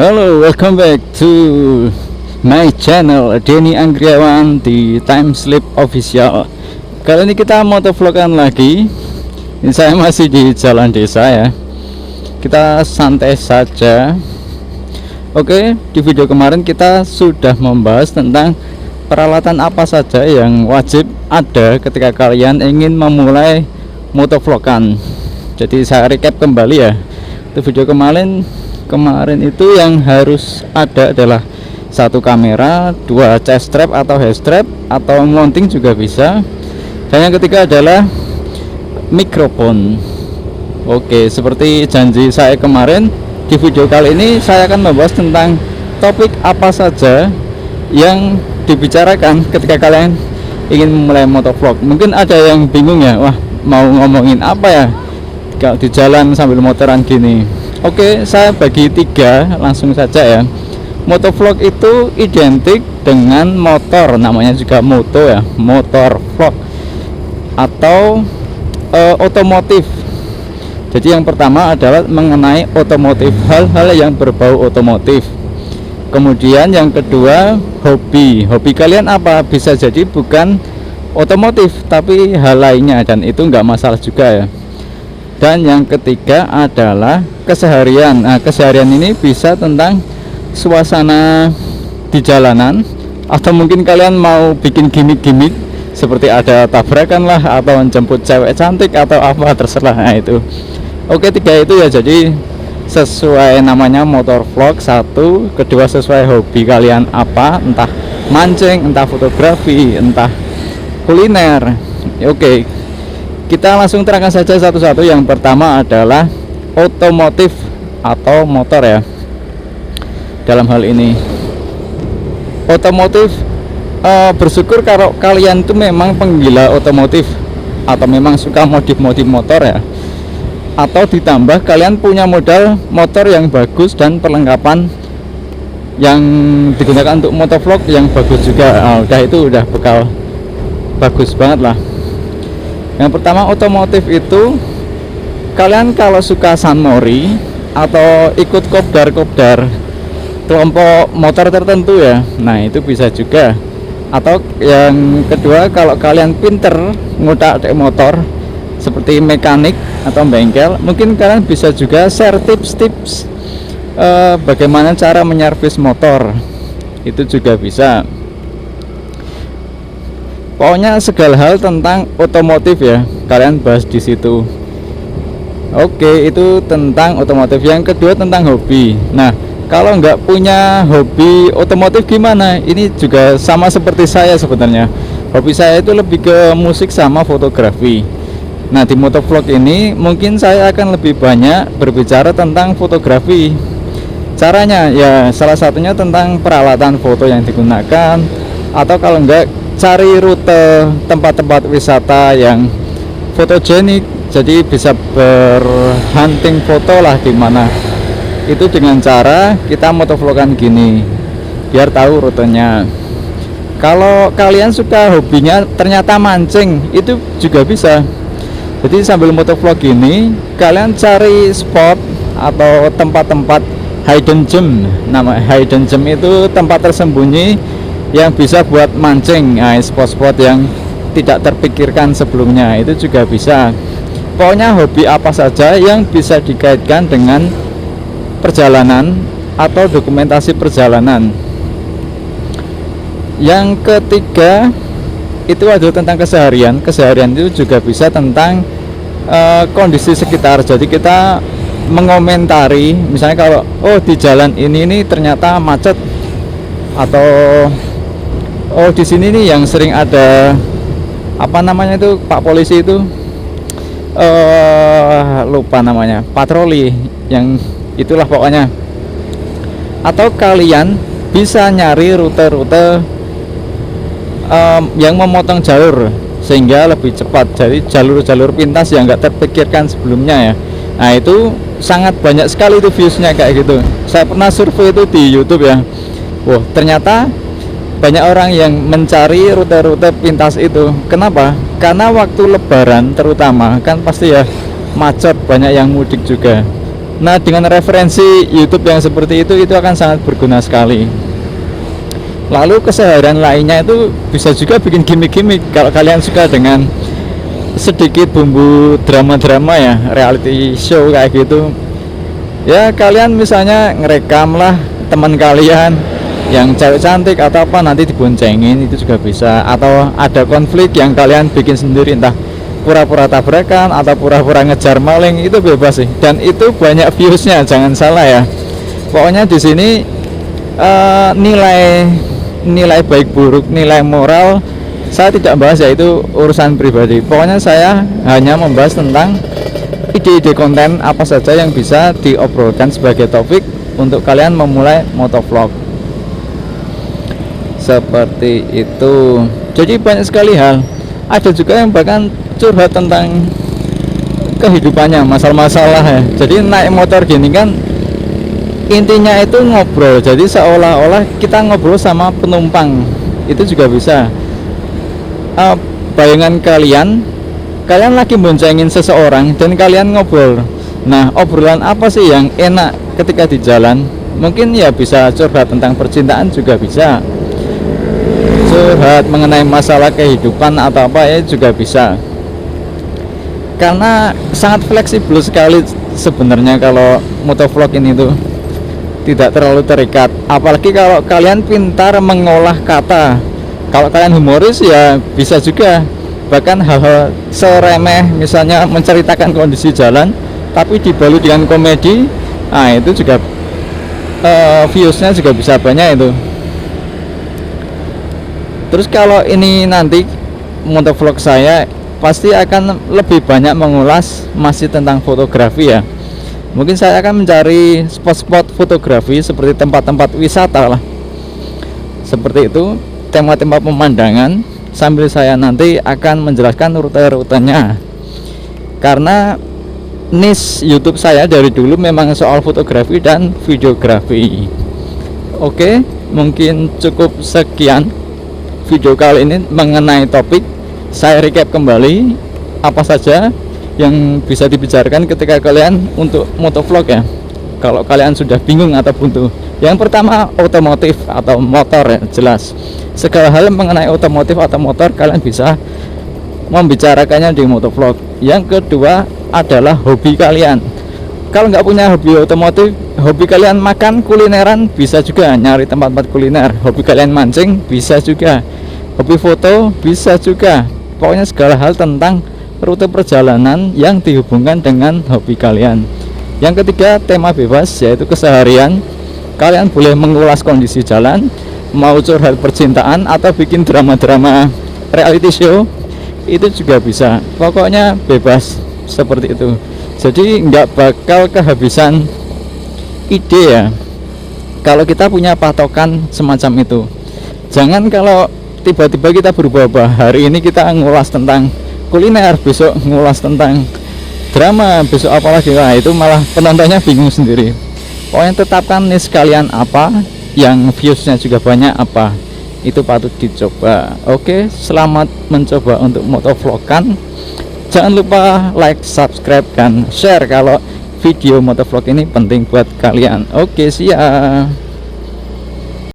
Halo, welcome back to my channel Denny Anggriawan di Time Slip Official. Kali ini kita motovlogan lagi. Ini saya masih di jalan desa ya. Kita santai saja. Oke, di video kemarin kita sudah membahas tentang peralatan apa saja yang wajib ada ketika kalian ingin memulai motovlogan. Jadi saya recap kembali ya. Itu video kemarin itu yang harus ada adalah satu kamera, dua chest strap atau head strap atau mounting juga bisa, dan yang ketiga adalah mikrofon. Oke, seperti janji saya kemarin, di video kali ini saya akan membahas tentang topik apa saja yang dibicarakan ketika kalian ingin memulai motovlog. Mungkin ada yang bingung ya, wah mau ngomongin apa ya kalau di jalan sambil motoran gini. Oke, saya bagi tiga langsung saja ya. Motovlog itu identik dengan motor, namanya juga moto ya, motor vlog atau otomotif. Jadi yang pertama adalah mengenai otomotif, hal-hal yang berbau otomotif. Kemudian yang kedua hobi. Hobi kalian apa? Bisa jadi bukan otomotif tapi hal lainnya, dan itu nggak masalah juga ya. Dan yang ketiga adalah keseharian. Nah, keseharian ini bisa tentang suasana di jalanan, atau mungkin kalian mau bikin gimmick-gimmick seperti ada tabrakan lah, atau menjemput cewek cantik atau apa, terserah. Nah, itu. Oke, tiga itu ya, jadi sesuai namanya motor vlog. Satu, kedua sesuai hobi kalian apa, entah mancing, entah fotografi, entah kuliner. Oke, kita langsung terangkan saja satu-satu. Yang pertama adalah otomotif atau motor ya. Dalam hal ini otomotif, bersyukur kalau kalian tuh memang penggila otomotif atau memang suka modif-modif motor ya, atau ditambah kalian punya modal motor yang bagus dan perlengkapan yang digunakan untuk motovlog yang bagus juga. Udah, itu udah bekal bagus banget lah. Yang pertama otomotif itu, kalian kalau suka Sunmori atau ikut kopdar kelompok motor tertentu ya, nah itu bisa juga. Atau yang kedua, kalau kalian pinter ngutak motor seperti mekanik atau bengkel, mungkin kalian bisa juga share tips-tips bagaimana cara menyervis motor, itu juga bisa. Pokoknya segala hal tentang otomotif ya, kalian bahas di situ. Oke, itu tentang otomotif. Yang kedua tentang hobi. Nah, kalau nggak punya hobi otomotif gimana? Ini juga sama seperti saya sebenarnya. Hobi saya itu lebih ke musik sama fotografi. Nah, di motovlog ini mungkin saya akan lebih banyak berbicara tentang fotografi. Caranya ya salah satunya tentang peralatan foto yang digunakan, atau kalau enggak cari rute tempat-tempat wisata yang fotogenik, jadi bisa berhunting foto lah di mana. Itu dengan cara kita motovlogan gini biar tahu rutenya. Kalau kalian suka hobinya ternyata mancing, itu juga bisa. Jadi sambil motovlog ini kalian cari spot atau tempat-tempat hidden gem. Nama hidden gem itu tempat tersembunyi yang bisa buat mancing. Nah, spot-spot yang tidak terpikirkan sebelumnya, itu juga bisa. Pokoknya hobi apa saja yang bisa dikaitkan dengan perjalanan atau dokumentasi perjalanan. Yang ketiga itu adalah tentang keseharian. Keseharian itu juga bisa tentang kondisi sekitar. Jadi kita mengomentari, misalnya kalau di jalan ini ternyata macet, atau di sini nih yang sering ada apa namanya itu, Pak Polisi itu lupa namanya, patroli, yang itulah pokoknya. Atau kalian bisa nyari rute-rute yang memotong jalur sehingga lebih cepat. Jadi jalur-jalur pintas yang nggak terpikirkan sebelumnya ya. Nah, itu sangat banyak sekali itu viewsnya kayak gitu. Saya pernah survei itu di YouTube ya. Wah, ternyata banyak orang yang mencari rute-rute pintas itu. Kenapa? Karena waktu lebaran terutama kan pasti ya macet, banyak yang mudik juga. Nah, dengan referensi YouTube yang seperti itu akan sangat berguna sekali. Lalu keseharian lainnya itu bisa juga bikin gimmick-gimmick. Kalau kalian suka dengan sedikit bumbu drama-drama ya, reality show kayak gitu, ya kalian misalnya ngerekam lah teman kalian yang cewek cantik atau apa, nanti diboncengin, itu juga bisa. Atau ada konflik yang kalian bikin sendiri, entah pura-pura tabrakan atau pura-pura ngejar maling, itu bebas sih, dan itu banyak viewsnya, jangan salah ya. Pokoknya di sini nilai baik buruk, nilai moral saya tidak bahas ya, itu urusan pribadi. Pokoknya saya hanya membahas tentang ide-ide konten apa saja yang bisa diobrolkan sebagai topik untuk kalian memulai motovlog seperti itu. Jadi banyak sekali hal. Ada juga yang bahkan curhat tentang kehidupannya, masalah-masalah ya. Jadi naik motor gini kan intinya itu ngobrol, jadi seolah-olah kita ngobrol sama penumpang, itu juga bisa. Bayangan kalian lagi boncengin seseorang dan kalian ngobrol. Nah, obrolan apa sih yang enak ketika di jalan? Mungkin ya bisa curhat tentang percintaan, juga bisa curhat mengenai masalah kehidupan atau apa ya, juga bisa. Karena sangat fleksibel sekali sebenarnya kalau motovlog ini tuh, tidak terlalu terikat. Apalagi kalau kalian pintar mengolah kata. Kalau kalian humoris ya bisa juga. Bahkan hal-hal seremeh, misalnya menceritakan kondisi jalan tapi dibalut dengan komedi, nah itu juga viewsnya juga bisa banyak itu. Terus kalau ini nanti motovlog saya pasti akan lebih banyak mengulas masih tentang fotografi ya. Mungkin saya akan mencari spot-spot fotografi seperti tempat-tempat wisata lah, seperti itu, tema-tema pemandangan, sambil saya nanti akan menjelaskan rute-rutenya. Karena niche YouTube saya dari dulu memang soal fotografi dan videografi. Oke, mungkin cukup sekian video kali ini mengenai topik. Saya recap kembali apa saja yang bisa dibicarakan ketika kalian untuk motovlog ya, kalau kalian sudah bingung atau buntu. Yang pertama, otomotif atau motor ya, jelas segala hal mengenai otomotif atau motor kalian bisa membicarakannya di motovlog. Yang kedua adalah hobi kalian. Kalau nggak punya hobi otomotif, hobi kalian makan, kulineran, bisa juga nyari tempat-tempat kuliner. Hobi kalian mancing, bisa juga. Hobi foto, bisa juga. Pokoknya segala hal tentang rute perjalanan yang dihubungkan dengan hobi kalian. Yang ketiga, tema bebas, yaitu keseharian. Kalian boleh mengulas kondisi jalan, mau curhat percintaan atau bikin drama-drama reality show, itu juga bisa. Pokoknya bebas seperti itu. Jadi nggak bakal kehabisan ide ya kalau kita punya patokan semacam itu. Jangan kalau tiba-tiba kita berubah-ubah, hari ini kita ngulas tentang kuliner, besok ngulas tentang drama, besok apalagi, nah itu malah penontonnya bingung sendiri. Pokoknya tetapkan niche kalian apa, yang viewsnya juga banyak apa, itu patut dicoba. Oke, selamat mencoba untuk motovlogkan. Jangan lupa like, subscribe, dan share kalau video motovlog ini penting buat kalian. Oke, siap.